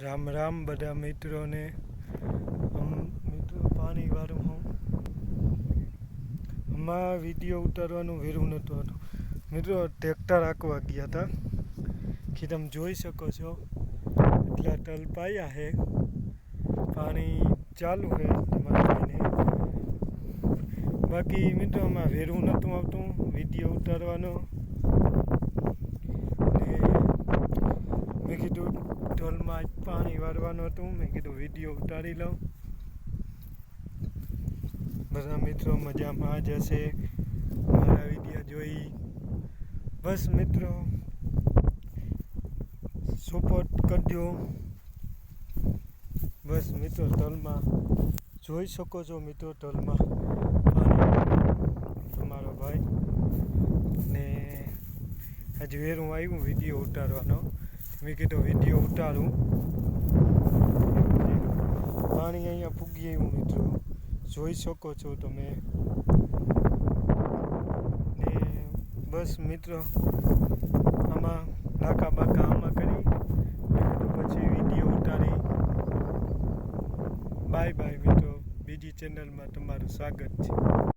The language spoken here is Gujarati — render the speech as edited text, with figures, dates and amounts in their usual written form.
રામ રામ બધા મિત્રોને. મિત્રો પાણીવાળું હું આમાં વિડીયો ઉતારવાનું વેરું નહોતું હતું. મિત્રો ટ્રેક્ટર હાંકવા ગયા હતા કે તમે જોઈ શકો છો એટલા તલ પાયા છે, પાણી ચાલુ છે તમારા ભાઈને. બાકી મિત્રો આમાં વેરું નહોતું આવતું વિડીયો ઉતારવાનો. મેં કીધું ઢોલમાં પાણી વાળવાનું હતું, મેં કીધું વિડીયો ઉતારી લઉં. બધા મિત્રો મજામાં જ હશે મારા વિડીયો જોઈ. બસ મિત્રો સપોર્ટ કરજો. બસ મિત્રો ઢોલમાં જોઈ શકો છો મિત્રો ઢોલમાં તમારો ભાઈ ને આજે વેરું આવ્યું વિડીયો ઉતારવાનો. મેં કીધું વિડીયો ઉતારું. પાણી અહીંયા પૂગી આવ્યું મિત્રો, જોઈ શકો છો તમે. ને બસ મિત્રો આમાં નાકા બાકા આમાં કરી પછી વિડીયો ઉતારી. બાય બાય મિત્રો, બીજી ચેનલમાં તમારું સ્વાગત છે.